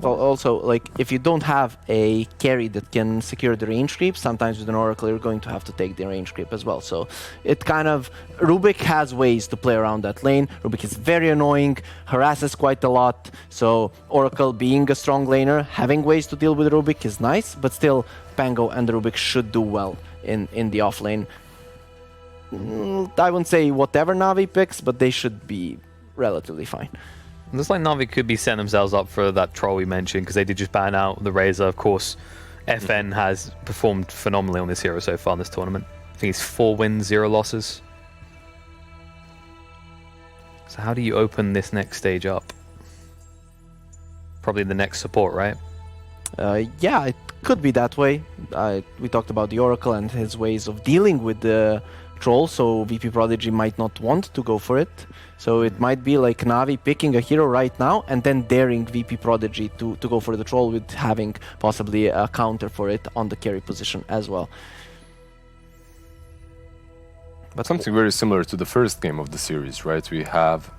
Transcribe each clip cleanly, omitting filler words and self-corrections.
But also, like, if you don't have a carry that can secure the range creep, sometimes with an Oracle you're going to have to take the range creep as well. So it kind of... Rubik has ways to play around that lane. Rubik is very annoying, harasses quite a lot. So Oracle, being a strong laner, having ways to deal with Rubik is nice, but still Pango and Rubik should do well in the off lane. I wouldn't say whatever NaVi picks, but they should be relatively fine. Looks like NaVi could be setting themselves up for that troll we mentioned, because they did just ban out the Razor. Of course, FN has performed phenomenally on this hero so far in this tournament. I think it's 4 wins, 0 losses. So how do you open this next stage up? Probably the next support, right? Yeah, it could be that way. We talked about the Oracle and his ways of dealing with the troll, so VP.Prodigy might not want to go for it. So it might be like NaVi picking a hero right now and then daring VP.Prodigy to go for the troll, with having possibly a counter for it on the carry position as well. But something very similar to the first game of the series, right? We have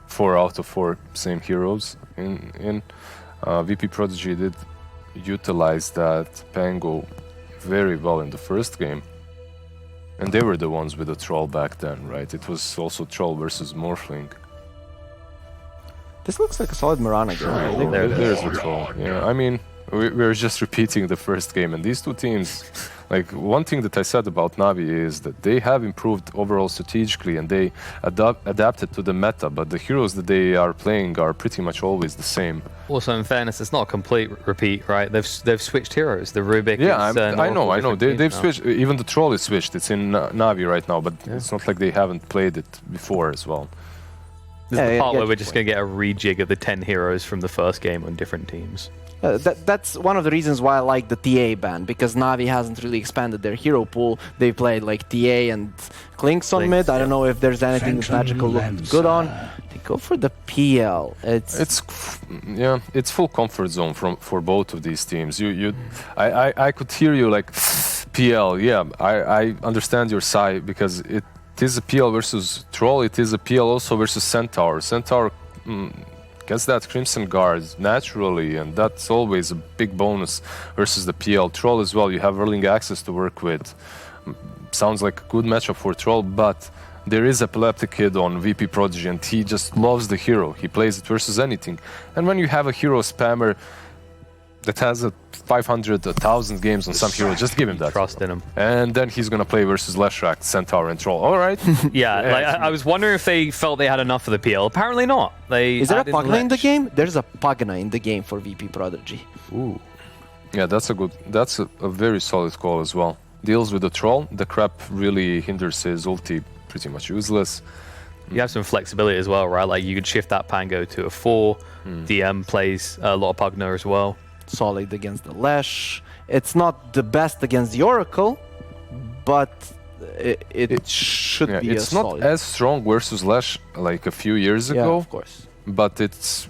4 out of 4 same heroes in VP.Prodigy did utilize that Pango very well in the first game. And they were the ones with the troll back then, right? It was also troll versus Morphling. This looks like a solid Mirana game. Oh, there's the troll. Yeah, I mean, we're just repeating the first game, and these two teams, like, one thing that I said about NaVi is that they have improved overall strategically and they adapted to the meta, but the heroes that they are playing are pretty much always the same. Also, in fairness, it's not a complete repeat, right? They've switched heroes. The Rubik. Yeah, is, I know. They've now. switched. Even the troll is switched. It's in NaVi right now, but it's not like they haven't played it before as well. This is the part where we're just going to get a rejig of the 10 heroes from the first game on different teams. That's one of the reasons why I like the TA ban, because NaVi hasn't really expanded their hero pool. They played like TA and Clinks on mid. I don't know if there's anything that Magical looked good on. They go for the PL. It's full comfort zone for both of these teams. I could hear you like PL. Yeah, I understand your side, because it is a PL versus Troll. It is a PL also versus Centaur. Centaur gets that Crimson Guard naturally, and that's always a big bonus versus the PL. Troll as well, you have early access to work with. Sounds like a good matchup for Troll, but there is Epileptic Kid on VP.Prodigy, and he just loves the hero. He plays it versus anything. And when you have a hero spammer that has a 500, 1,000 games on some hero, just give him that. Trust in him. And then he's going to play versus Leshrac, Centaur, and Troll. All right. Yeah, like, I was wondering if they felt they had enough for the PL. Apparently not. Is there a Pugna in the game? There's a Pugna in the game for VP.Prodigy. Ooh. Yeah, that's a very solid call as well. Deals with the Troll. The crap really hinders his ulti, pretty much useless. You have some flexibility as well, right? Like, you could shift that Pango to a 4. DM plays a lot of Pugna as well. Solid against the Lesh. It's not the best against the Oracle, but it should be it's not solid. as strong versus Lesh like a few years ago. Yeah, of course. But it's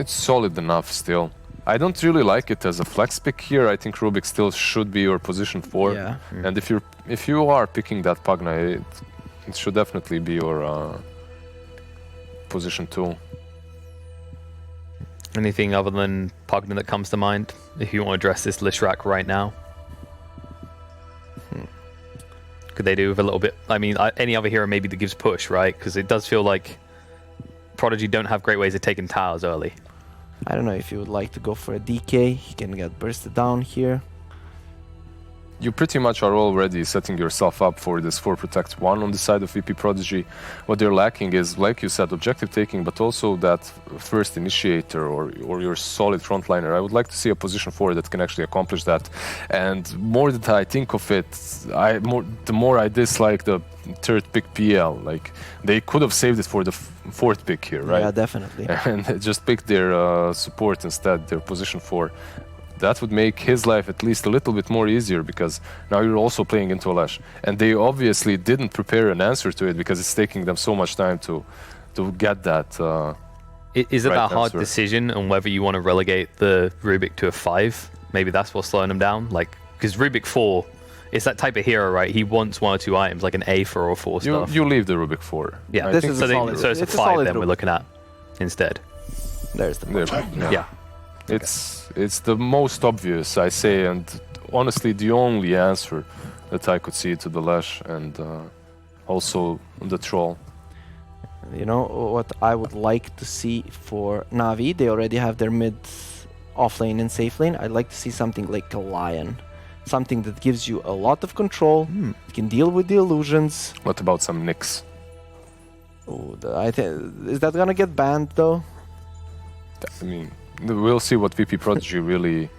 solid enough still. I don't really like it as a flex pick here. I think Rubik still should be your position 4. Yeah. And if you are picking that Pugna, it should definitely be your position 2. Anything other than Pugna that comes to mind, if you want to address this Leshrac right now? Could they do with a little bit... I mean, any other hero maybe that gives push, right? Because it does feel like Prodigy don't have great ways of taking towers early. I don't know if you would like to go for a DK. He can get bursted down here. You pretty much are already setting yourself up for this 4 Protect 1 on the side of VP.Prodigy. What they're lacking is, like you said, objective taking, but also that first initiator or your solid frontliner. I would like to see a position 4 that can actually accomplish that. And more that I think of it, the more I dislike the 3rd pick PL. Like, they could have saved it for the 4th pick here, right? Yeah, definitely. And just pick their support instead, their position 4. That would make his life at least a little bit more easier, because now you're also playing into a Lash. And they obviously didn't prepare an answer to it, because it's taking them so much time to get that Is it that hard decision on whether you want to relegate the Rubik to a 5? Maybe that's what's slowing him down? Like, because Rubik 4, it's that type of hero, right? He wants 1 or 2 items, like an A4 or 4 stuff. You leave the Rubik 4. Yeah, this is so it's a 5 then we're looking at instead. There's the Yeah. It's the most obvious, I say, and honestly the only answer that I could see to the Lash and also the Troll. You know what I would like to see for NaVi? They already have their mid off lane and safe lane. I'd like to see something like a Lion. Something that gives you a lot of control, you can deal with the illusions. What about some Nyx? Oh, is that gonna get banned though? I mean, we'll see what VP.Prodigy really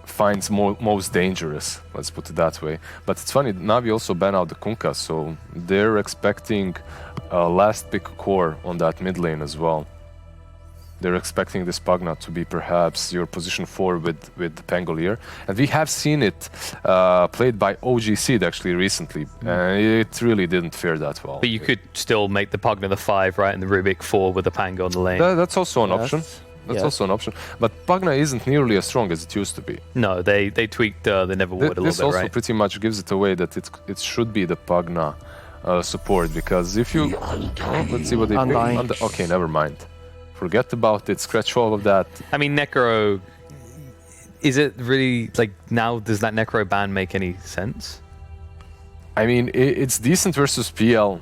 finds most dangerous, let's put it that way. But it's funny, NaVi also banned out the Kunkka, so they're expecting a last pick core on that mid lane as well. They're expecting this Pugna to be perhaps your position 4 with the Pangolier. And we have seen it played by OG Seed actually recently, and it really didn't fare that well. But you could still make the Pugna the 5, right, and the Rubik 4 with the Panga on the lane. That's also an option. That's also an option. But Pugna isn't nearly as strong as it used to be. No, they tweaked the Neverwood a little bit, This also right? pretty much gives it away that it should be the Pugna support, because if you... Oh, let's see what they put. Okay, never mind. Forget about it, scratch all of that. I mean, Necro... Is it really, like, now does that Necro ban make any sense? I mean, it's decent versus PL,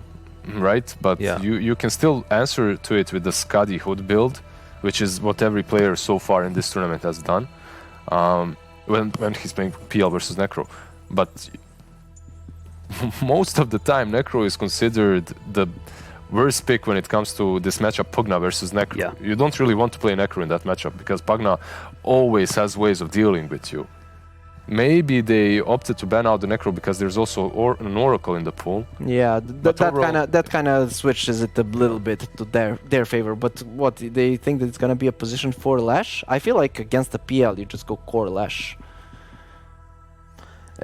right? But you can still answer to it with the Skadi Hood build, which is what every player so far in this tournament has done when he's playing PL versus Necro. But most of the time, Necro is considered the worst pick when it comes to this matchup, Pugna versus Necro. Yeah. You don't really want to play Necro in that matchup because Pugna always has ways of dealing with you. Maybe they opted to ban out the Necro because there's also an Oracle in the pool. Yeah, that kind of switches it a little bit to their favor. But what, they think that it's gonna be a position 4 Lash? I feel like against the PL you just go core Lash.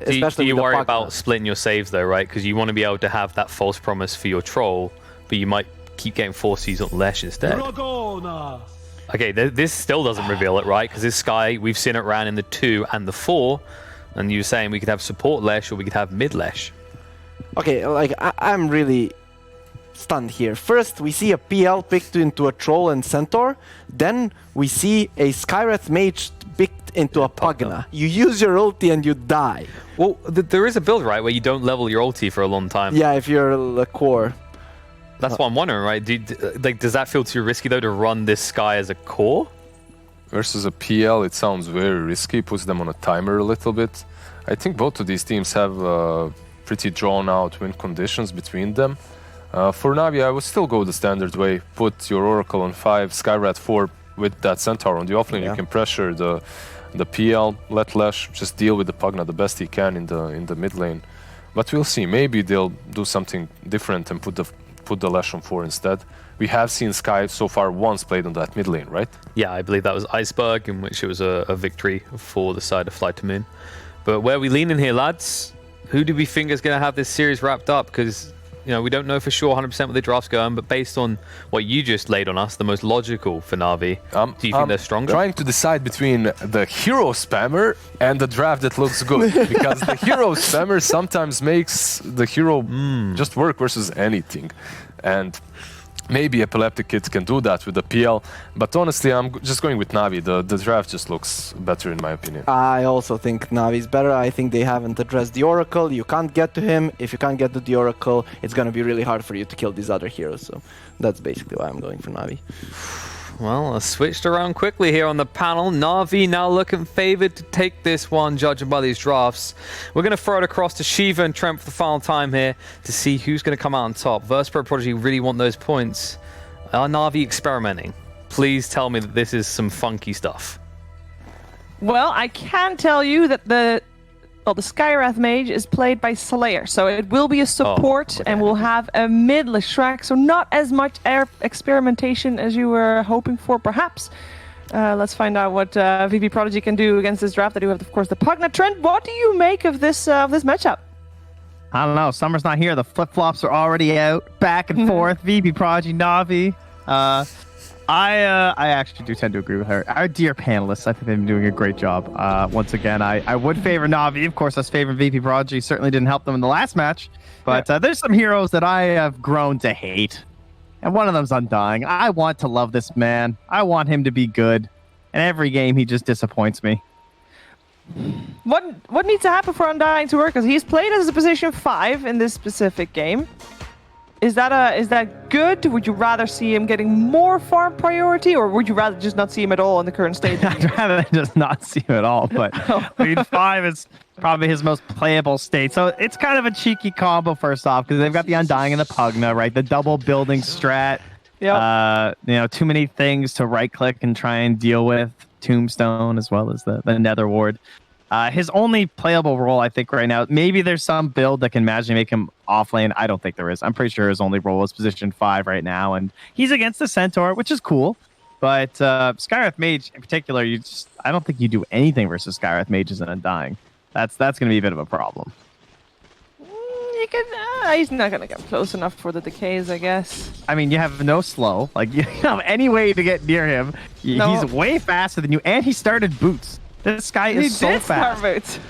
Do you worry about splitting your saves though, right? Because you want to be able to have that false promise for your Troll, but you might keep getting forces on Lash instead. Okay, this still doesn't reveal it, right? Because this Sky, we've seen it ran in the 2 and the 4, and you're saying we could have support Lash or we could have mid Lash. Okay, like I'm really stunned here. First, we see a PL picked into a Troll and Centaur. Then we see a Skywrath Mage picked into a Pugna. You use your ulti and you die. Well, there is a build, right, where you don't level your ulti for a long time. Yeah, if you're a core. That's what I'm wondering, right? Does that feel too risky, though, to run this Sky as a core? Versus a PL, it sounds very risky. Puts them on a timer a little bit. I think both of these teams have pretty drawn-out win conditions between them. For NaVi, I would still go the standard way. Put your Oracle on 5, Skywrath 4 with that Centaur on the offlane. You can pressure the PL, let Lash just deal with the Pugna the best he can in the mid lane. But we'll see. Maybe they'll do something different and put the Lash on 4 instead. We have seen Sky so far once played on that mid lane, right? Yeah, I believe that was Iceberg, in which it was a victory for the side of Fly to Moon. But where are we leaning here, lads? Who do we think is going to have this series wrapped up? Because, you know, we don't know for sure 100% where the draft's going, but based on what you just laid on us, the most logical for NaVi, do you think they're stronger? I'm trying to decide between the hero spammer and the draft that looks good. Because the hero spammer sometimes makes the hero just work versus anything. And maybe Epileptic Kid can do that with the PL. But honestly, I'm just going with NaVi. The draft just looks better in my opinion. I also think NaVi's better. I think they haven't addressed the Oracle. You can't get to him. If you can't get to the Oracle, it's going to be really hard for you to kill these other heroes. So that's basically why I'm going for NaVi. Well, I switched around quickly here on the panel. NaVi now looking favored to take this one, judging by these drafts. We're going to throw it across to Shiva and Trent for the final time here to see who's going to come out on top. Virtus.pro really want those points. Are NaVi experimenting? Please tell me that this is some funky stuff. Well, I can tell you that the Skywrath Mage is played by Slayer, so it will be a support and we'll have a mid Leshrac, so not as much experimentation as you were hoping for, perhaps. Let's find out what VP.Prodigy can do against this draft. They do have, of course, the Pugna. Trent, what do you make of this matchup? I don't know. Summer's not here. The flip-flops are already out. Back and forth. VP.Prodigy, NaVi. I actually do tend to agree with her. Our dear panelists, I think they've been doing a great job. Once again, I would favor NaVi. Of course, us favoring VP.Prodigy certainly didn't help them in the last match. But there's some heroes that I have grown to hate. and one of them's Undying. I want to love this man. I want him to be good. And every game, he just disappoints me. What needs to happen for Undying to work? Because he's played as a position 5 in this specific game. Is that good? Would you rather see him getting more farm priority, or would you rather just not see him at all in the current state? I'd rather just not see him at all, but I mean, 5 is probably his most playable state. So it's kind of a cheeky combo, first off, because they've got the Undying and the Pugna, right? The double building strat. Yep. Too many things to right-click and try and deal with. Tombstone, as well as the Nether Ward. His only playable role, I think, right now, maybe there's some build that can magically make him off lane. I don't think there is. I'm pretty sure his only role is position 5 right now, and he's against the Centaur, which is cool. But Skywrath Mage in particular, I don't think you do anything versus Skywrath Mages and Undying. That's going to be a bit of a problem. He's not going to get close enough for the decays, I guess. I mean, you have no slow. Like, you don't have any way to get near him. No. He's way faster than you, and he started boots. This guy is so fast.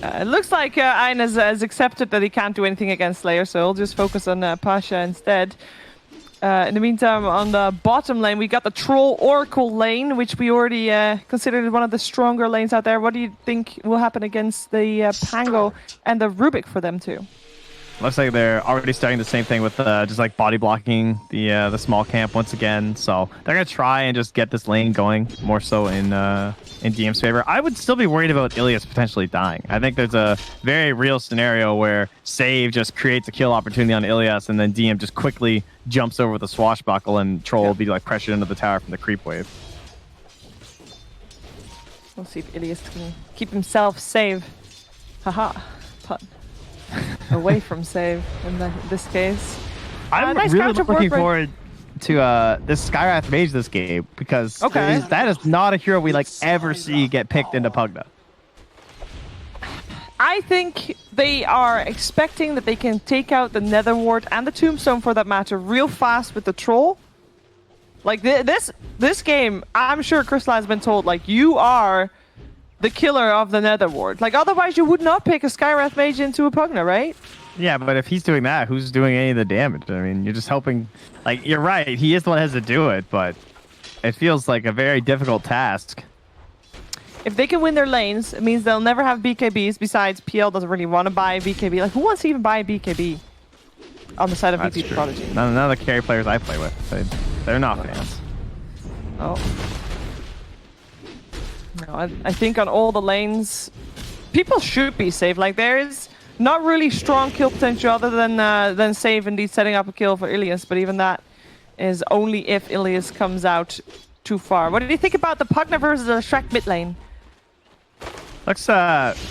It looks like Ein has accepted that he can't do anything against Slayer, so he'll just focus on Pasha instead. In the meantime, on the bottom lane, we got the Troll Oracle lane, which we already considered one of the stronger lanes out there. What do you think will happen against the Pango and the Rubik for them too? Looks like they're already starting the same thing with just like body blocking the small camp once again. So they're gonna try and just get this lane going more so in DM's favor. I would still be worried about Ilias potentially dying. I think there's a very real scenario where Save just creates a kill opportunity on Ilias, and then DM just quickly jumps over the swashbuckle, and Troll will be like pressured into the tower from the creep wave. We'll see if Ilias can keep himself safe. Haha, pun. Away from save in this case. I'm nice really looking right? forward to this Skywrath Mage this game, because that is not a hero we ever see get picked into Pugna. I think they are expecting that they can take out the Nether Ward and the Tombstone, for that matter, real fast with the Troll. Like this game, I'm sure Crystal has been told, like, you are the killer of the Nether Ward. Like, otherwise you would not pick a Skywrath Mage into a Pugna, right? Yeah, but if he's doing that, who's doing any of the damage? I mean, you're just hoping... Like, you're right, he is the one that has to do it, but it feels like a very difficult task. If they can win their lanes, it means they'll never have BKBs. Besides, PL doesn't really want to buy a BKB. Like, who wants to even buy a BKB on the side of VP.Prodigy? None of the carry players I play with, they're not fans. Oh. No, I think on all the lanes, people should be safe. Like, there is not really strong kill potential other than Save indeed setting up a kill for Ilias, but even that is only if Ilias comes out too far. What did you think about the Pugna versus the Shrek mid lane? Looks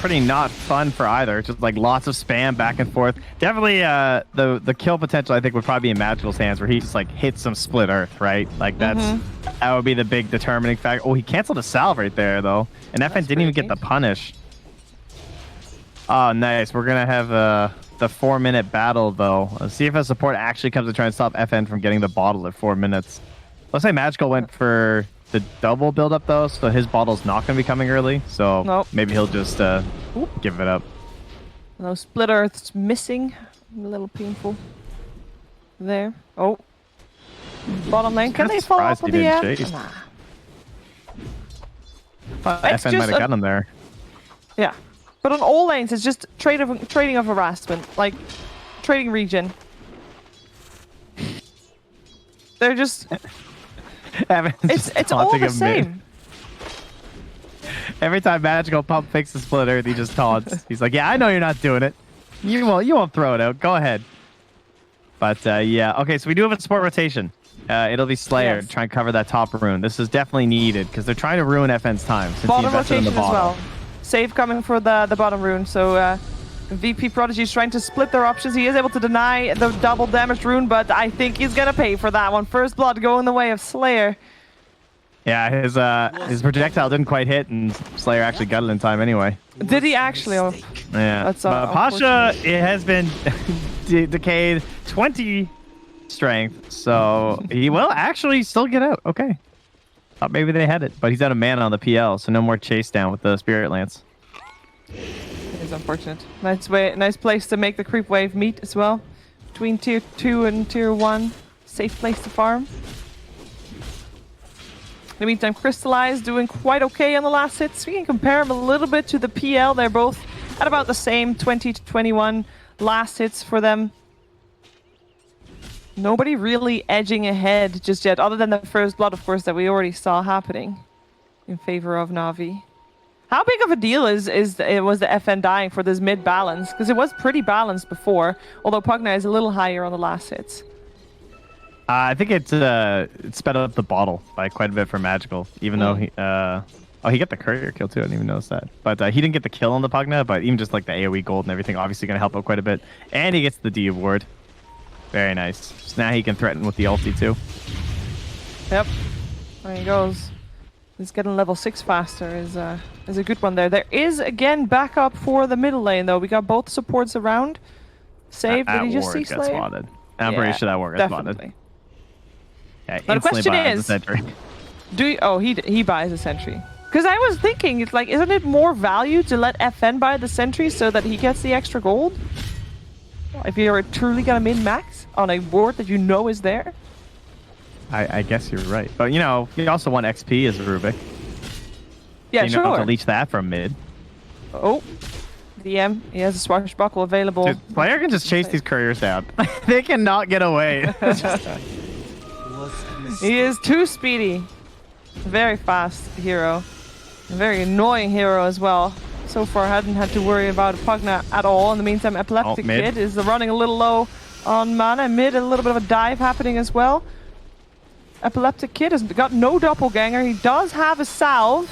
pretty not fun for either. Just like lots of spam back and forth. Definitely the kill potential, I think, would probably be in Magical's hands, where he just like hits some split earth, right? Like that would be the big determining factor. Oh, he canceled a salve right there though, and FN didn't even get the punish. Oh, nice. We're gonna have the 4-minute battle though. Let's see if a support actually comes to try and stop FN from getting the bottle at 4 minutes. Let's say Magical went for the double build up though, so his bottle's not going to be coming early. So maybe he'll just give it up. No, split earth's missing. A little painful. There. Oh. Bottom lane. Can they fall off of the air? Nah. FN might have got him there. Yeah. But on all lanes, it's just trading of harassment. Like, trading regen. They're just... it's all the same. Every time Magical Pump picks the split earth, he just taunts. He's like, yeah, I know you're not doing it. You won't throw it out. Go ahead. But yeah, okay, so we do have a support rotation. It'll be Slayer to try and cover that top rune. This is definitely needed because they're trying to ruin FN's time. Since bottom rotation as well. Save coming for the bottom rune. So VP.Prodigy is trying to split their options. He is able to deny the double damage rune, but I think he's gonna pay for that one. First blood going the way of Slayer. Yeah, his projectile didn't quite hit, and Slayer actually got it in time anyway. Did he actually? Oh. Yeah. That's but Pasha, it has been decayed 20 strength, so he will actually still get out. Okay. Thought maybe they had it, but he's out of mana on the PL, so no more chase down with the Spirit Lance. It is unfortunate. Nice place to make the creep wave meet as well. between tier 2 and tier 1. Safe place to farm. In the meantime, Crystallize doing quite okay on the last hits. We can compare them a little bit to the PL. They're both at about the same 20 to 21 last hits for them. Nobody really edging ahead just yet, other than the first blood, of course, that we already saw happening in favor of Navi. How big of a deal was the FN dying for this mid balance? Because it was pretty balanced before, although Pugna is a little higher on the last hits. I think it sped up the bottle by quite a bit for Magical, even though he got the courier kill too. I didn't even notice that. But he didn't get the kill on the Pugna, but even just like the AoE gold and everything, obviously going to help out quite a bit. And he gets the D award. Very nice. So now he can threaten with the ulti too. Yep. There he goes. He's getting level 6 faster is a good one there. There is, again, backup for the middle lane, though. We got both supports around. Save, did you just see Slayer? Spotted. I'm pretty sure that ward got spotted. Yeah, but the question is, he buys a sentry. Because I was thinking, it's like, isn't it more value to let FN buy the sentry so that he gets the extra gold? If you're truly gonna min-max on a ward that you know is there? I guess you're right. But, you know, you also want XP as a Rubik. Yeah, so you don't have to leech that from mid. Oh. DM, he has a swashbuckle available. Dude, player can just chase these couriers down. They cannot get away. He is too speedy. Very fast hero. A very annoying hero as well. So far, hadn't had to worry about Pugna at all. In the meantime, Epileptic Kid is running a little low on mana. Mid, a little bit of a dive happening as well. Epileptic Kid has got no doppelganger. He does have a salve.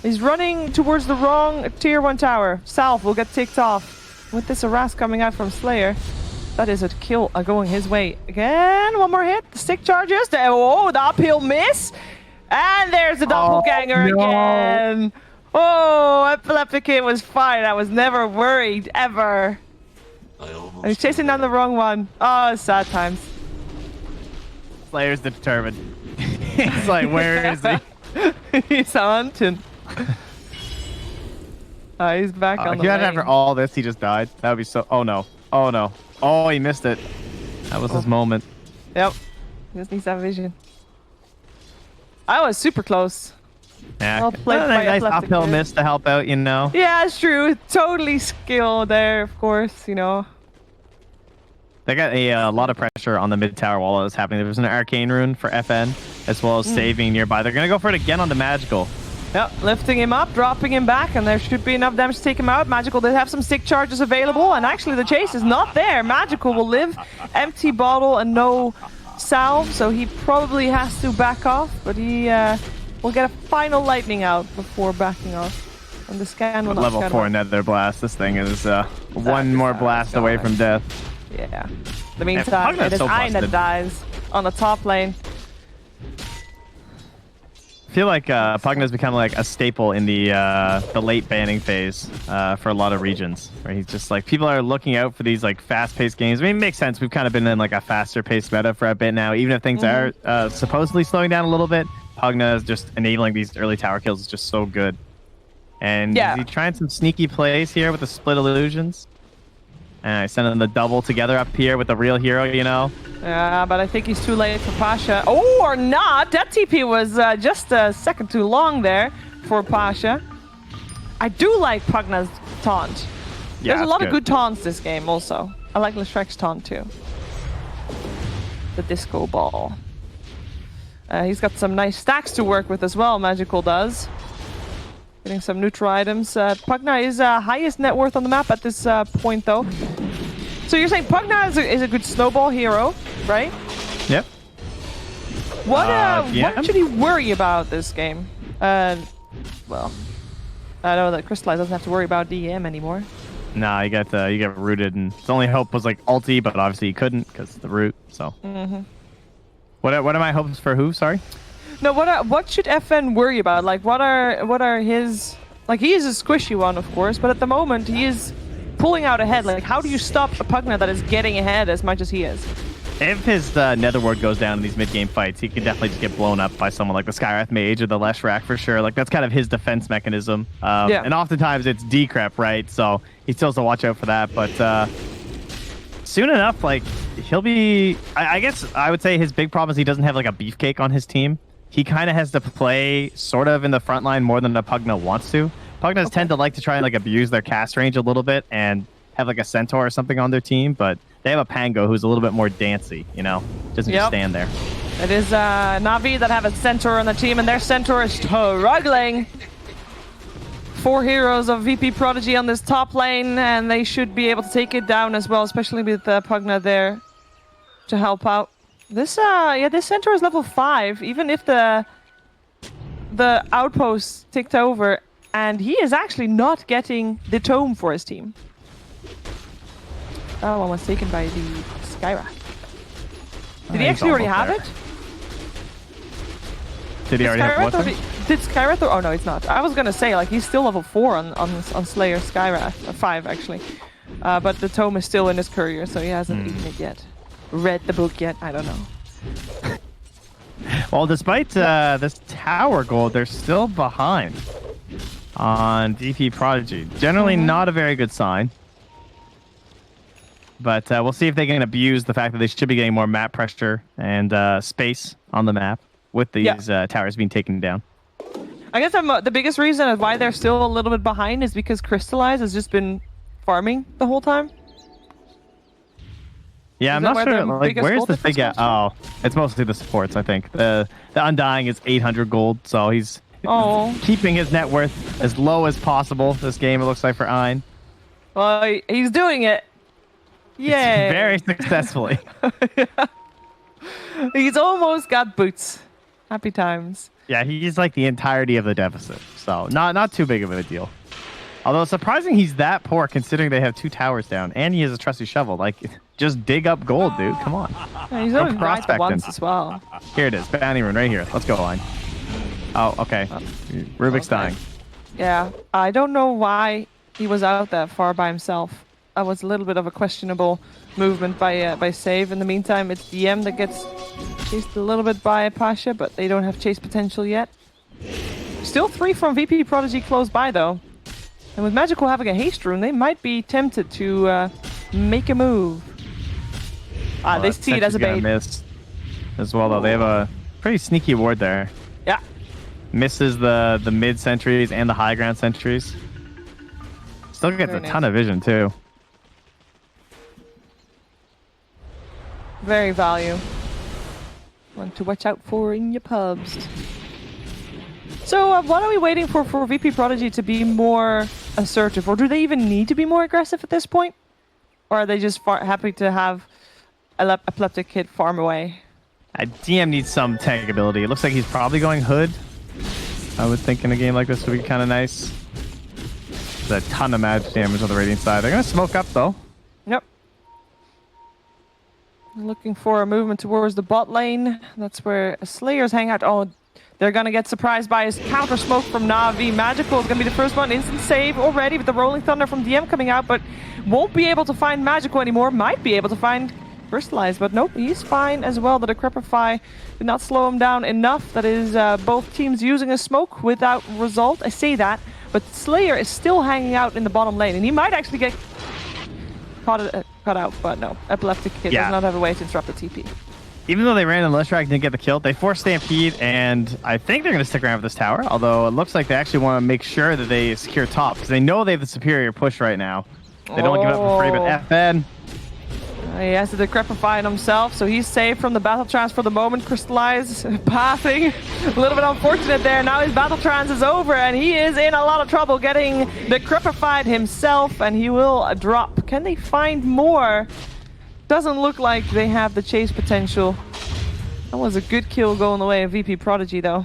He's running towards the wrong tier 1 tower. Salve will get ticked off. With this harass coming out from Slayer, that is a kill going his way. Again, one more hit. The stick charges. Oh, the uphill miss. And there's the doppelganger again. Oh, Epileptic Kid was fine. I was never worried, ever. And he's chasing down the wrong one. Oh, sad times. Slayer's determined. He's like, where is he? He's hunting. He's back on the lane. After all this, he just died. That would be so... Oh, no. Oh, no. Oh, he missed it. That was his moment. Yep. He just needs that vision. I was super close. Yeah. Well played by nice uphill miss to help out, you know. Yeah, it's true. Totally skill there, of course, you know. They got a lot of pressure on the mid tower while it was happening. There was an arcane rune for FN, as well as saving nearby. They're going to go for it again on the Magical. Yep, lifting him up, dropping him back, and there should be enough damage to take him out. Magical did have some stick charges available, and actually the chase is not there. Magical will live. Empty bottle and no salve, so he probably has to back off, but he will get a final lightning out before backing off. And the scan will not level 4 Nether Blast. This thing is one more blast away from death. Yeah. In the meantime, it is Ein that dies on the top lane. I feel like Pugna's become like a staple in the late banning phase for a lot of regions, where he's just like, people are looking out for these like fast-paced games. I mean, it makes sense. We've kind of been in like a faster-paced meta for a bit now, even if things are supposedly slowing down a little bit. Pugna is just enabling these early tower kills is just so good. And is he trying some sneaky plays here with the split illusions? And I send in the double together up here with the real hero, you know? Yeah, but I think he's too late for Pasha. Oh, or not! That TP was just a second too long there for Pasha. I do like Pugna's taunt. Yeah, there's a lot of good taunts this game also. I like Leshrek's taunt too. The disco ball. He's got some nice stacks to work with as well, Magical does. Getting some neutral items. Pugna is highest net worth on the map at this point, though. So you're saying Pugna is a good snowball hero, right? Yep. What should he worry about this game? Well, I know that Crystallize doesn't have to worry about DM anymore. Nah, you get rooted, and his only hope was like ulti, but obviously he couldn't because of the root. So. What are my hopes for who? Sorry. No, what should FN worry about? Like, what are his... Like, he is a squishy one, of course, but at the moment, he is pulling out ahead. Like, how do you stop a Pugna that is getting ahead as much as he is? If his Nether Ward goes down in these mid-game fights, he could definitely just get blown up by someone like the Skywrath Mage or the Leshrac for sure. Like, that's kind of his defense mechanism. And oftentimes, it's decrep, right? So, he still has to watch out for that, but soon enough, like... he'll be... I guess I would say his big problem is he doesn't have like a beefcake on his team. He kind of has to play sort of in the front line more than a Pugna wants to. Pugnas tend to like to try and like abuse their cast range a little bit and have like a Centaur or something on their team, but they have a Pango who's a little bit more dancey, you know? Doesn't just stand there. It is NaVi that have a Centaur on the team, and their Centaur is struggling. 4 heroes of VP.Prodigy on this top lane, and they should be able to take it down as well, especially with Pugna there to help out. This this Centaur is level 5, even if the outpost ticked over, and he is actually not getting the tome for his team. That one was taken by the Skyrath. Did he actually already have it? Did he already have what? Did Skyrath? Oh no, it's not. I was gonna say like he's still level 4 on Slayer Skyrath, or 5 actually, but the tome is still in his courier, so he hasn't eaten it yet. Read the book yet? I don't know. Well, despite this tower gold, they're still behind on VP.Prodigy. Generally, not a very good sign. But we'll see if they can abuse the fact that they should be getting more map pressure and space on the map with these towers being taken down. I guess the biggest reason of why they're still a little bit behind is because Crystallize has just been farming the whole time. Yeah, I'm not sure. Like, where's the big? Oh, it's mostly the supports. I think the Undying is 800 gold, so he's keeping his net worth as low as possible. This game, it looks like, for Ein. Well, he's doing it. Yeah, very successfully. He's almost got boots. Happy times. Yeah, he's like the entirety of the deficit, so not too big of a deal. Although it's surprising he's that poor considering they have 2 towers down and he has a trusty shovel. Like, just dig up gold, dude. Come on. Yeah, he's only prospecting once as well. Here it is. Bounty rune right here. Let's go, Line. Oh, okay. Rubik's dying. Yeah, I don't know why he was out that far by himself. That was a little bit of a questionable movement by Save. In the meantime, it's DM that gets chased a little bit by Pasha, but they don't have chase potential yet. Still 3 from VP.Prodigy close by, though. And with Magical having a haste rune, they might be tempted to make a move. They see it as a bait. Miss as well, though. They have a pretty sneaky ward there. Yeah. Misses the mid sentries and the high ground sentries. Still gets a ton of vision, too. Very value. One to watch out for in your pubs. So what are we waiting for VP.Prodigy to be more assertive? Or do they even need to be more aggressive at this point? Or are they just happy to have Epileptic Kid farm away? DM needs some tank ability. It looks like he's probably going Hood. I would think in a game like this would be kind of nice. There's a ton of magic damage on the Radiant side. They're going to smoke up, though. Yep. Looking for a movement towards the bot lane. That's where Slayers hang out. Oh, they're going to get surprised by his counter smoke from NaVi. Magical is going to be the first one. Instant save already with the Rolling Thunder from DM coming out, but won't be able to find Magical anymore. Might be able to find Crystallize, but nope, he's fine as well. The Decrepify did not slow him down enough. That is both teams using a smoke without result. I say that, but Slayer is still hanging out in the bottom lane, and he might actually get caught out, but no. Epileptic Kid does not have a way to interrupt the TP. Even though they ran and Leshrac didn't get the kill, they forced Stampede, and I think they're going to stick around with this tower, although it looks like they actually want to make sure that they secure top, because they know they have the superior push right now. They don't want to give up for free, but FN. He has to Decrepify himself, so he's safe from the Battle Trance for the moment. Crystallize, pathing. A little bit unfortunate there. Now his Battle Trance is over, and he is in a lot of trouble getting Decrepified himself, and he will drop. Can they find more? Doesn't look like they have the chase potential. That was a good kill going the way of VP.Prodigy, though.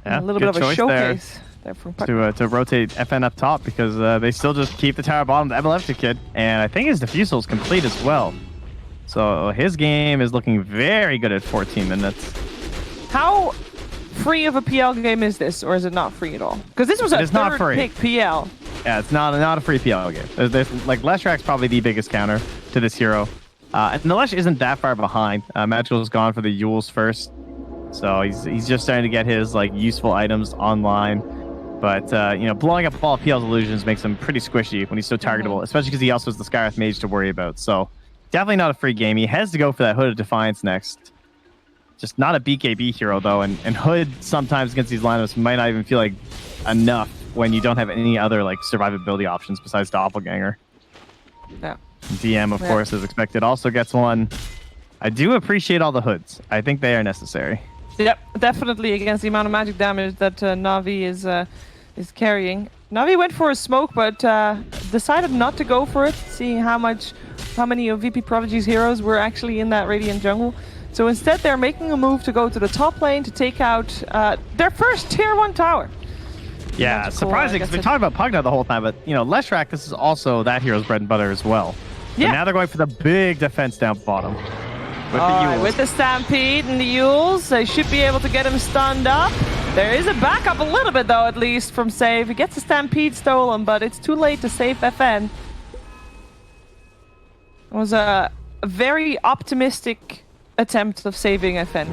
Yeah, a little bit of a showcase. To rotate FN up top, because they still just keep the tower bottom, the Epileptic Kid, and I think his Diffusal is complete as well. So his game is looking very good at 14 minutes. How free of a PL game is this, or is it not free at all? Because this was a third pick PL. Yeah, it's not a free PL game. There's like Leshrac's probably the biggest counter to this hero, and the Lesh isn't that far behind. Magical's gone for the Yules first, so he's just starting to get his like useful items online. But, you know, blowing up all PL's illusions makes him pretty squishy when he's so targetable, especially because he also has the Skyrath Mage to worry about. So definitely not a free game. He has to go for that Hood of Defiance next. Just not a BKB hero, though. And Hood sometimes against these lineups might not even feel like enough when you don't have any other like survivability options besides Doppelganger. Yeah. DM, of course, as expected, also gets one. I do appreciate all the Hoods. I think they are necessary. Yep, definitely against the amount of magic damage that NaVi is carrying. NaVi went for a smoke, but decided not to go for it, seeing how many of VP.Prodigy's heroes were actually in that Radiant jungle. So instead, they're making a move to go to the top lane to take out their first tier 1 tower. Yeah, surprising because we talked about Pugna the whole time, but you know, Leshrac, this is also that hero's bread and butter as well. Yeah. But now they're going for the big defense down bottom. With the Stampede and the Yules, they should be able to get him stunned up. There is a backup a little bit, though, at least, from Save. He gets the Stampede stolen, but it's too late to save FN. It was a very optimistic attempt of saving FN.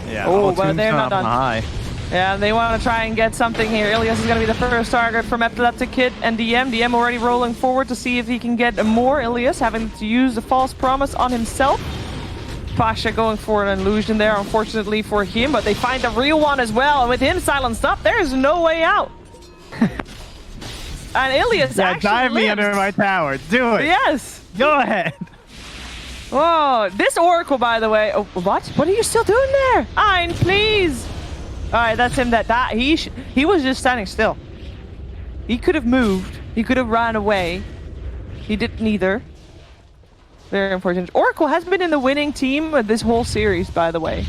Yeah, but they're not done. High. Yeah, they want to try and get something here. Ilias is going to be the first target from Epileptic Kid and DM. DM already rolling forward to see if he can get more. Ilias having to use the False Promise on himself. Pasha going for an illusion there, unfortunately for him, but they find the real one as well. And with him silenced up, there's no way out. And Ilias actually dive me under my tower. Do it. Yes. Go ahead. Oh, this Oracle, by the way. Oh, what? What are you still doing there? Ein, please. All right, that's him. He was just standing still. He could have moved. He could have run away. He did neither. Very unfortunate. Oracle has been in the winning team this whole series, by the way.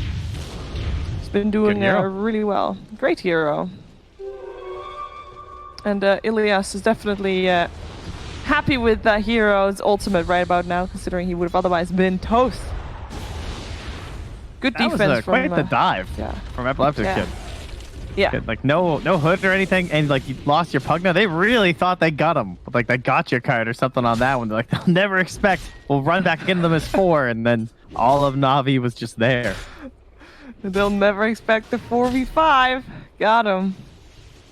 He's been doing really well. Great hero. And Ilias is definitely happy with that hero's ultimate right about now, considering he would have otherwise been toast. Good defense was from quite the dive from Epileptic Kid. Yeah. Like no hood or anything, and like you lost your Pugna. They really thought they got him. Like they got your card or something on that one. They're like, they'll never expect. We'll run back into them as 4, and then all of NaVi was just there. They'll never expect the 4v5. Got him.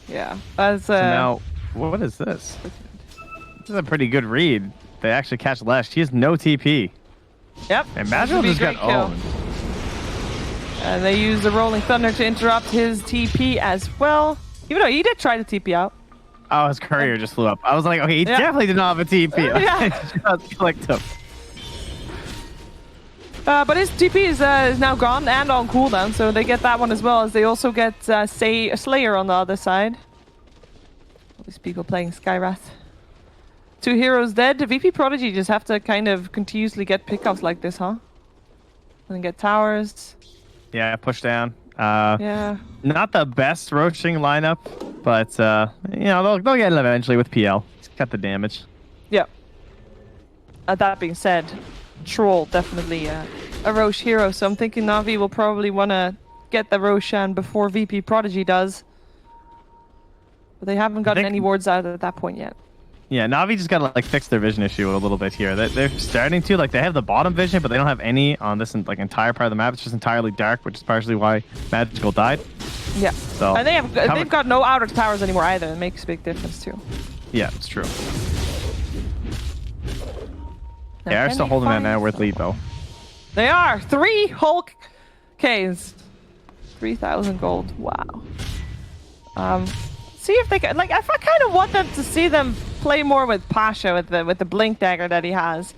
Yeah. That's So now, what is this? This is a pretty good read. They actually catch Lesh. He has no TP. Yep. And Magical just got owned. And they use the Rolling Thunder to interrupt his TP as well. Even though he did try to TP out. Oh, his courier just flew up. I was like, okay, he definitely did not have a TP. Yeah. Just clicked him. But his TP is now gone and on cooldown, so they get that one as well, as they also get Slayer on the other side. All these people playing Skywrath. 2 heroes dead. VP.Prodigy just have to kind of continuously get pickups like this, huh? And get towers. Yeah, push down. Yeah. Not the best roaching lineup, but you know, they'll get it eventually with PL. Just cut the damage. Yeah. That being said, Troll definitely a Roche hero, so I'm thinking NaVi will probably want to get the Roshan before VP.Prodigy does. But they haven't gotten any wards out at that point yet. Yeah, NaVi just gotta like fix their vision issue a little bit here. They're starting to, like, they have the bottom vision, but they don't have any on this like entire part of the map. It's just entirely dark, which is partially why Magical died. Yeah. So and they've got no outer towers anymore either. It makes a big difference too. Yeah, it's true. They are still holding that net worth lead though. They are 3 Hulk Ks, 3,000 gold. Wow. See if they can. Like, I kind of want them to see them play more with Pasha with the blink dagger that he has.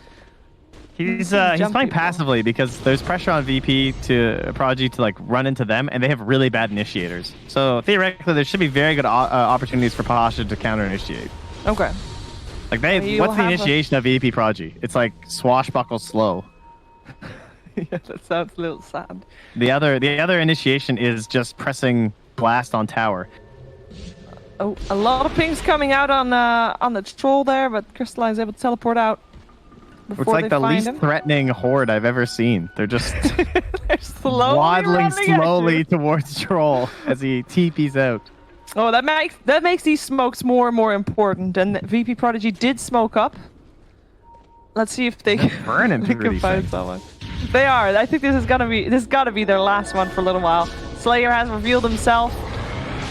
He's playing passively because there's pressure on VP to Prodigy to like run into them, and they have really bad initiators. So theoretically, there should be very good opportunities for Pasha to counter initiate. Okay. Like what's the initiation of VP Prodigy? It's like swashbuckle slow. Yeah, that sounds a little sad. The other initiation is just pressing blast on tower. Oh, a lot of pings coming out on the troll there, but Crystalline is able to teleport out. It's like the least threatening horde I've ever seen. They're just waddling slowly towards Troll as he TPs out. Oh, that makes these smokes more and more important. And VP.Prodigy did smoke up. Let's see if they can find someone. They are. I think this is gotta be their last one for a little while. Slayer has revealed himself,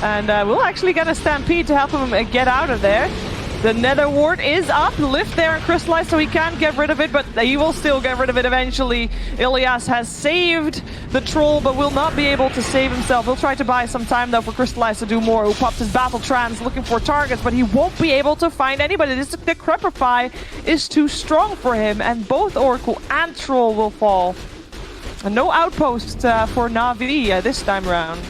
and we'll actually get a stampede to help him get out of there. The Nether Ward is up, lift there and crystallized, so he can't get rid of it, but he will still get rid of it eventually. Ilias has saved the troll, but will not be able to save himself. He'll try to buy some time though for crystallized to do more. Who pops his battle trance looking for targets, but he won't be able to find anybody. The Crepify is too strong for him, and both Oracle and Troll will fall. And no outpost for NaVi this time around.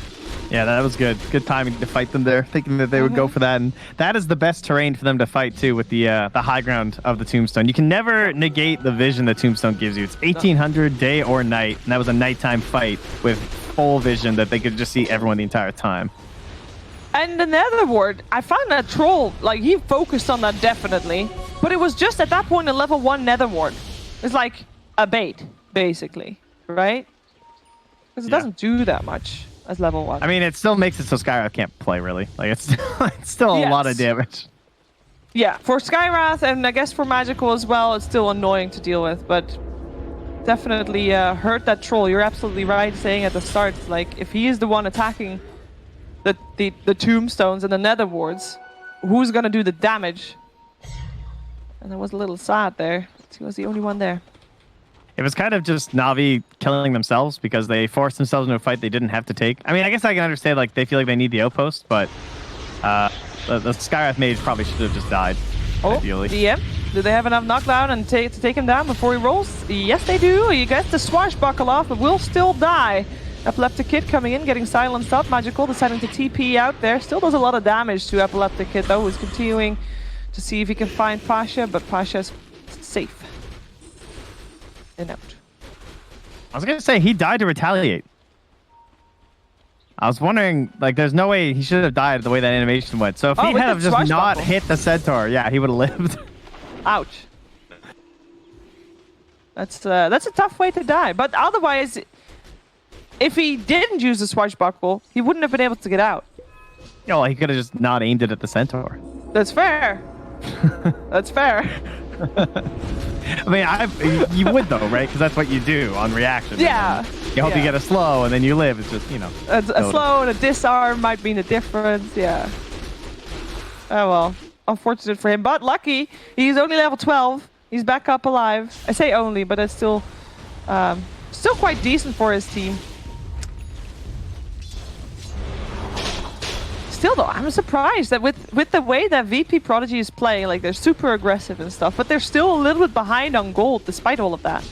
Yeah, that was good. Good timing to fight them there, thinking that they would go for that. And that is the best terrain for them to fight, too, with the high ground of the Tombstone. You can never negate the vision the Tombstone gives you. It's 1800 day or night, and that was a nighttime fight with full vision that they could just see everyone the entire time. And the Nether Ward, I found that Troll, like, he focused on that definitely, but it was just at that point a level 1 Nether Ward. It's like a bait, basically, right? Because it doesn't do that much. As level 1. I mean, it still makes it so Skywrath can't play, really. Like, it's still a lot of damage. Yeah, for Skywrath, and I guess for Magical as well, it's still annoying to deal with, but definitely hurt that Troll. You're absolutely right saying at the start, like, if he is the one attacking the Tombstones and the Nether Wards, who's going to do the damage? And it was a little sad there. He was the only one there. It was kind of just NaVi killing themselves because they forced themselves into a fight they didn't have to take. I mean, I guess I can understand, like, they feel like they need the outpost, but the Skywrath Mage probably should have just died, ideally. DM, do they have enough knockdown and to take him down before he rolls? Yes, they do. He gets the swashbuckle off, but will still die. Epileptic Kid coming in, getting silenced up. Magical deciding to TP out there. Still does a lot of damage to Epileptic Kid, though. He's continuing to see if he can find Pasha, but Pasha's safe. Out. I was gonna say he died to retaliate. I was wondering, like, there's no way he should have died the way that animation went. So if he had have just not hit the centaur, yeah, he would have lived. Ouch. That's a tough way to die. But otherwise, if he didn't use the swashbuckle, he wouldn't have been able to get out. No, he could have just not aimed it at the centaur. That's fair. That's fair. I mean, you would though, right? Because that's what you do on reaction. Yeah. You hope you get a slow, and then you live. It's just, you know. A slow and a disarm might mean a difference. Yeah. Oh well, unfortunate for him, but lucky. He's only level 12. He's back up alive. I say only, but it's still quite decent for his team. Still though, I'm surprised that with the way that VP.Prodigy is playing, like, they're super aggressive and stuff, but they're still a little bit behind on gold despite all of that.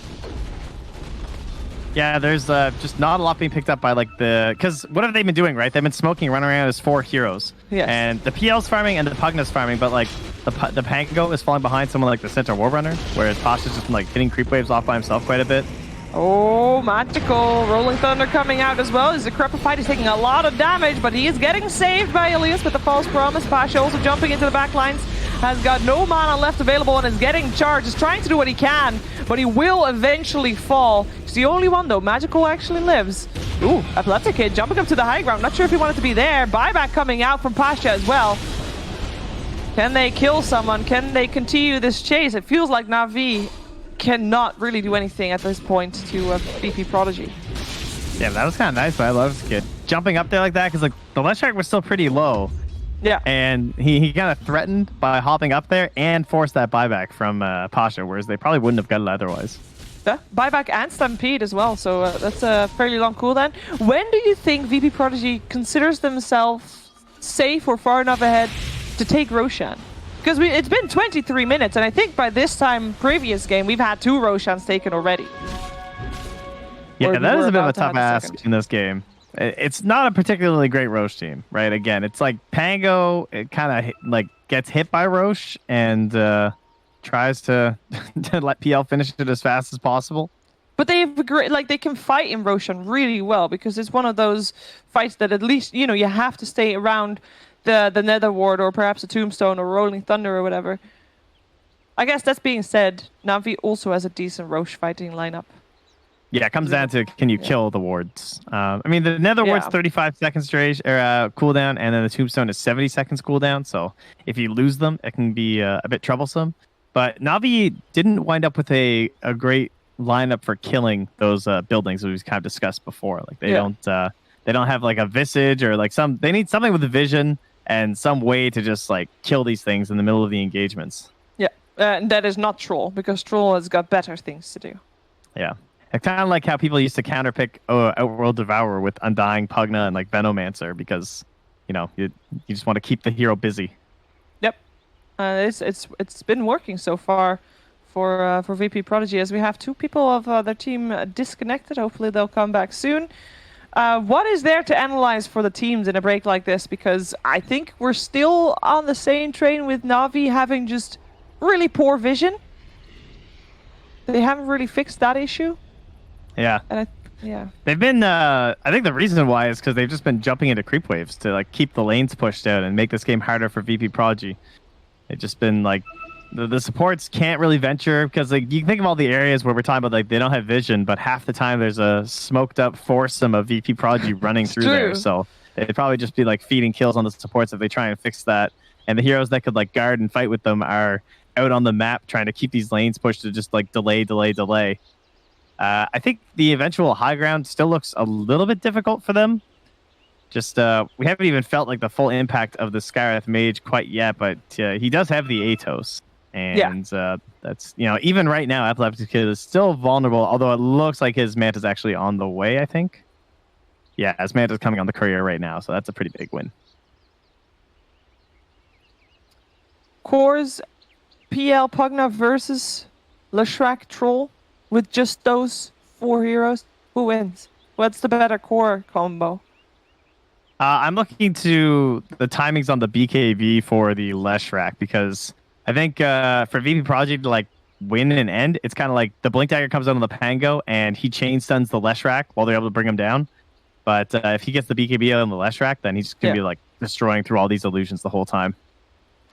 Yeah, there's just not a lot being picked up by, like, because what have they been doing, right? They've been smoking, running around as 4 heroes. Yes. And the PL's farming and the Pugna's farming, but, like, the Pango is falling behind someone like the Centaur Warrunner, whereas Pasha's just been, like, hitting creep waves off by himself quite a bit. Oh, Magical. Rolling Thunder coming out as well. As the Crepify is taking a lot of damage, but he is getting saved by Ilias with the false promise. Pasha also jumping into the back lines. Has got no mana left available and is getting charged. Is trying to do what he can, but he will eventually fall. He's the only one, though. Magical actually lives. Ooh, Epileptic Kid jumping up to the high ground. Not sure if he wanted to be there. Buyback coming out from Pasha as well. Can they kill someone? Can they continue this chase? It feels like NaVi cannot really do anything at this point to VP.Prodigy. Yeah, that was kind of nice, but I love this kid. Jumping up there like that, because, like, the left shark was still pretty low. Yeah. And he kind of threatened by hopping up there and forced that buyback from Pasha, whereas they probably wouldn't have got it otherwise. Yeah, buyback and Stampede as well, so that's a fairly long cooldown. When do you think VP.Prodigy considers themselves safe or far enough ahead to take Roshan? Because it's been 23 minutes, and I think by this time, previous game, we've had 2 Roshans taken already. Yeah, that is a bit of a tough ask in this game. It's not a particularly great Roche team, right? Again, it's like Pango, it kind of like gets hit by Roche and tries to let PL finish it as fast as possible. But they have like they can fight in Roshan really well because it's one of those fights that at least, you know, you have to stay around the Nether Ward or perhaps a Tombstone or Rolling Thunder or whatever. I guess that's being said, NaVi also has a decent Roche fighting lineup. Yeah, it comes down to can you kill the wards. I mean, the Nether Ward's 35 seconds cooldown, and then the Tombstone is 70 seconds cooldown. So if you lose them, it can be a bit troublesome. But NaVi didn't wind up with a great lineup for killing those buildings that we've kind of discussed before. Like they don't have like a visage or like they need something with a vision and some way to just like kill these things in the middle of the engagements. Yeah, and that is not Troll, because Troll has got better things to do. Yeah. It's kind of like how people used to counterpick Outworld Devourer with Undying Pugna and like Venomancer, because you just want to keep the hero busy. Yep, it's been working so far for VP.Prodigy, as we have 2 people of their team disconnected. Hopefully they'll come back soon. What is there to analyze for the teams in a break like this? Because I think we're still on the same train with NaVi having just really poor vision. They haven't really fixed that issue. Yeah. And they've been. I think the reason why is because they've just been jumping into creep waves to like keep the lanes pushed out and make this game harder for VP.Prodigy. They've just been like the supports can't really venture, because like you think of all the areas where we're talking about like they don't have vision, but half the time there's a smoked up foursome of VP.Prodigy running through there. So they'd probably just be like feeding kills on the supports if they try and fix that. And the heroes that could like guard and fight with them are out on the map trying to keep these lanes pushed to just like delay. I think the eventual high ground still looks a little bit difficult for them. Just we haven't even felt like the full impact of the Skywrath Mage quite yet, but he does have the Atos, and that's even right now Epileptic Kid is still vulnerable. Although it looks like his Manta's actually on the way. I think, his Manta's coming on the courier right now, so that's a pretty big win. Cores, PL Pugna versus Leshrac Troll. With just those 4 heroes, who wins? What's the better core combo? I'm looking to the timings on the BKB for the Leshrac, because I think for VP.Prodigy to like win and end, it's kind of like the Blink Dagger comes out on the Pango and he chain stuns the Leshrac while they're able to bring him down. But if he gets the BKB out on the Leshrac, then he's just going to be like destroying through all these illusions the whole time.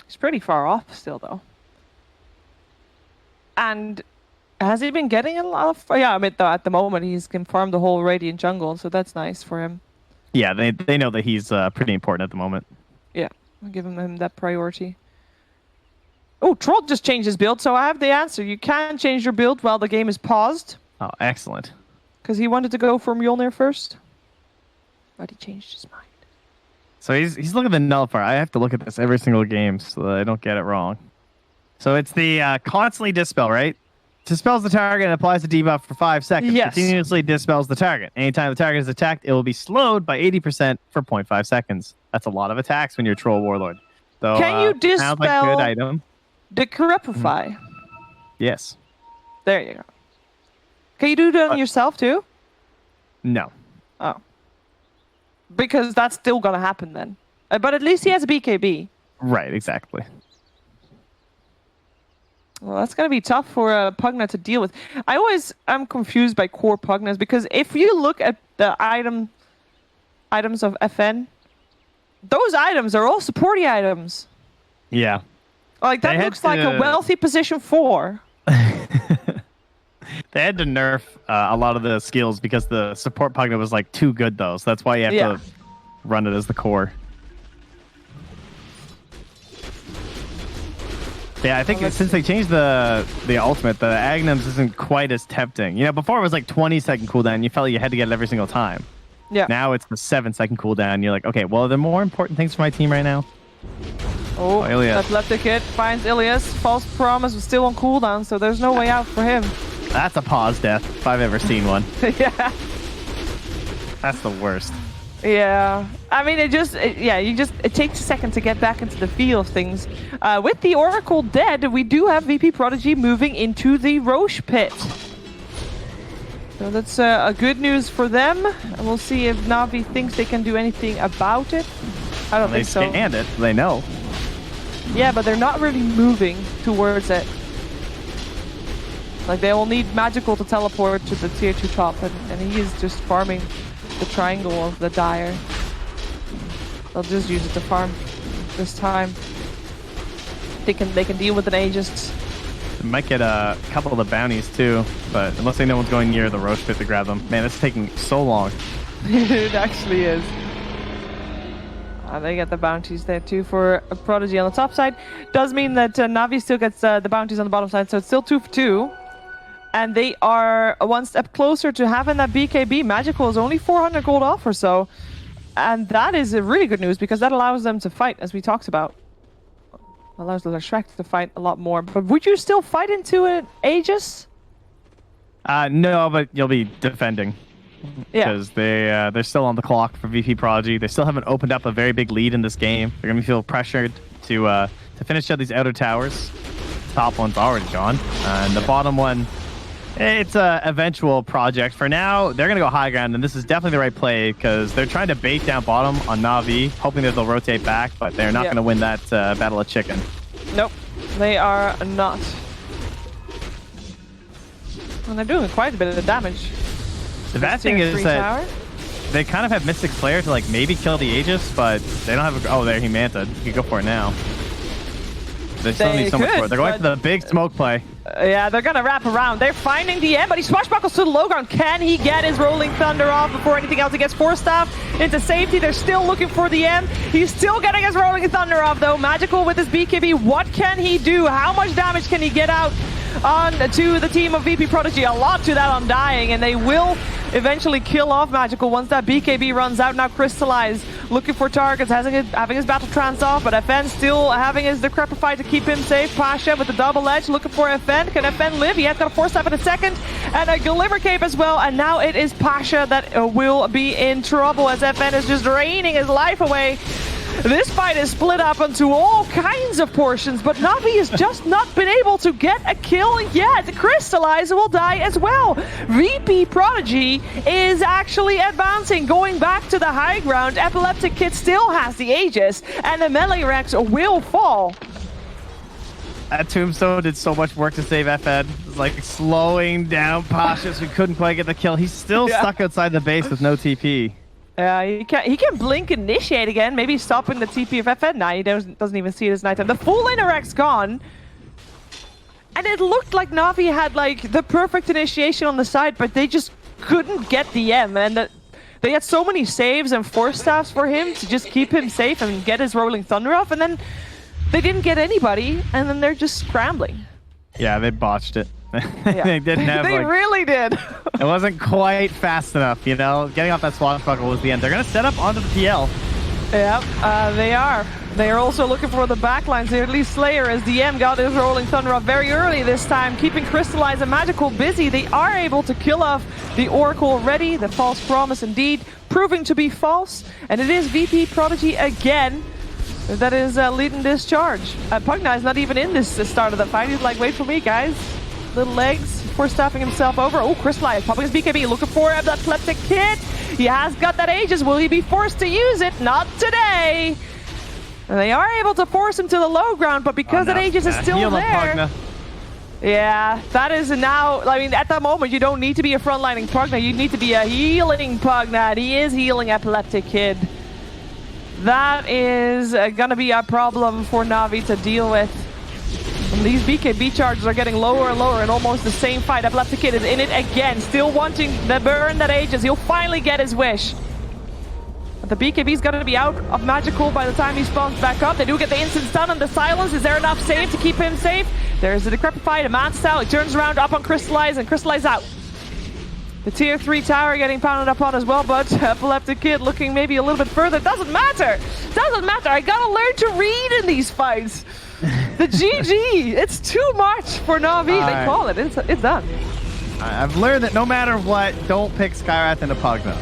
He's pretty far off still, though. And has he been getting a lot of... Yeah, I mean, at the moment, he's confirmed the whole Radiant jungle, so that's nice for him. Yeah, they know that he's pretty important at the moment. Yeah, I'll give him that priority. Oh, Troll just changed his build, so I have the answer. You can change your build while the game is paused. Oh, excellent. Because he wanted to go for Mjolnir first. But he changed his mind. So he's looking at the nullifier. I have to look at this every single game so that I don't get it wrong. So it's the constantly dispel, right? Dispels the target and applies the debuff for 5 seconds. Yes. Continuously dispels the target. Anytime the target is attacked, it will be slowed by 80% for 0.5 seconds. That's a lot of attacks when you're Troll Warlord. So, can you dispel sounds like a good item. The Corrupify? Yes. There you go. Can you do that on yourself too? No. Oh. Because that's still going to happen then. But at least he has a BKB. Right, exactly. Well, that's going to be tough for Pugna to deal with. I'm confused by core Pugnas, because if you look at the items of FN, those items are all supporty items. Yeah. Like, that looks like a wealthy position 4. They had to nerf a lot of the skills because the support Pugna was like too good, though. So that's why you have to run it as the core. Yeah, I think since they changed the ultimate, the Agnums isn't quite as tempting. Before it was like 20-second cooldown. You felt like you had to get it every single time. Yeah. Now it's the 7-second cooldown. You're like, okay, well, are there more important things for my team right now? Oh, Epileptic Kid finds Ilias. False Promise was still on cooldown, so there's no way out for him. That's a pause death, if I've ever seen one. Yeah. That's the worst. Yeah. I mean, it takes a second to get back into the feel of things. With the Oracle dead, we do have VP.Prodigy moving into the Roche pit. So that's a good news for them. And we'll see if NaVi thinks they can do anything about it. I don't think so. They scanned it. They know. Yeah, but they're not really moving towards it. Like, they will need Magical to teleport to the tier 2 top, and he is just farming the triangle of the Dire. They'll just use it to farm this time. They can deal with an Aegis. They might get a couple of the bounties too, but unless no one's going near the Roche pit to grab them. Man, it's taking so long. It actually is. They get the bounties there too for Prodigy on the top side. Does mean that NaVi still gets the bounties on the bottom side, so it's still 2 for 2. And they are one step closer to having that BKB. Magical is only 400 gold off or so. And that is really good news because that allows them to fight, as we talked about. Allows the Shrek to fight a lot more. But would you still fight into an Aegis? No, but you'll be defending. Yeah. Because they're still on the clock for VP.Prodigy. They still haven't opened up a very big lead in this game. They're going to feel pressured to finish out these outer towers. Top one's already gone. And the bottom one, it's a eventual project. For now, they're going to go high ground, and this is definitely the right play because they're trying to bait down bottom on NaVi, hoping that they'll rotate back, but they're not going to win that battle of chicken. Nope, they are not. And they're doing quite a bit of damage. The bad thing is that they kind of have Mystic Slayer to like maybe kill the Aegis, but they don't have a... Oh, there, he manted. You can go for it now. They still need so much for it. They're going for the big smoke play. Yeah, they're going to wrap around. They're finding the end, but he swashbuckles to the low ground. Can he get his Rolling Thunder off before anything else? He gets Force Staff into safety. They're still looking for the end. He's still getting his Rolling Thunder off, though. Magical with his BKB. What can he do? How much damage can he get out on to the team of VP.Prodigy? A lot to that Undying, and they will eventually kill off Magical once that BKB runs out. Now Crystallize looking for targets, having his Battle Trance off, but FN still having his Decrepify to keep him safe. Pasha with the double edge looking for FN. Can FN live? He has got a Force Step in a second and a Glimmer Cape as well, and now it is Pasha that will be in trouble as FN is just draining his life away. This fight is split up into all kinds of portions, but NaVi has just not been able to get a kill yet. Crystallize will die as well. VP.Prodigy is actually advancing, going back to the high ground. Epileptic Kid still has the Aegis, and the Melee Rex will fall. That Tombstone did so much work to save FN. It's like slowing down Pasha, so he couldn't quite get the kill. He's still stuck outside the base with no TP. He can blink initiate again, maybe stopping the TP of FN. Nah, he doesn't even see it as nighttime. The full Interact's gone. And it looked like NaVi had like the perfect initiation on the side, but they just couldn't get the M. And they had so many saves and Force Staffs for him to just keep him safe and get his Rolling Thunder off. And then they didn't get anybody, and then they're just scrambling. Yeah, they botched it. They didn't have. They really did. It wasn't quite fast enough, you know. Getting off that swashbuckle was the end. They're gonna set up onto the PL. Yep, they are. They are also looking for the backlines here. At least Slayer, as DM, got his Rolling Thunder up very early this time, keeping Crystallize and Magical busy. They are able to kill off the Oracle already. The false promise indeed proving to be false, and it is VP.Prodigy again that is leading this charge. Pugna is not even in this start of the fight. He's like, wait for me, guys. Little legs, Force Staffing himself over. Oh, Crystallize popping his BKB, looking for that Epileptic Kid. He has got that Aegis. Will he be forced to use it? Not today. And they are able to force him to the low ground, but because that Aegis is still there. Yeah, that is now, I mean, at that moment, you don't need to be a frontlining Pugna. You need to be a healing Pugna. And he is healing Epileptic Kid. That is going to be a problem for NaVi to deal with. And these BKB charges are getting lower and lower in almost the same fight. Epileptic Kid is in it again, still wanting to burn that Aegis. He'll finally get his wish. But the BKB's going to be out of Magical by the time he spawns back up. They do get the instant stun on the silence. Is there enough save to keep him safe? There's the Decrepify, a man style. He turns around up on Crystallize, and Crystallize out. The tier 3 tower getting pounded up on as well, but Epileptic Kid looking maybe a little bit further. Doesn't matter. Doesn't matter. I gotta learn to read in these fights. The GG. It's too much for NaVi. They call it. It's done. I've learned that no matter what, don't pick Skywrath into Pugna.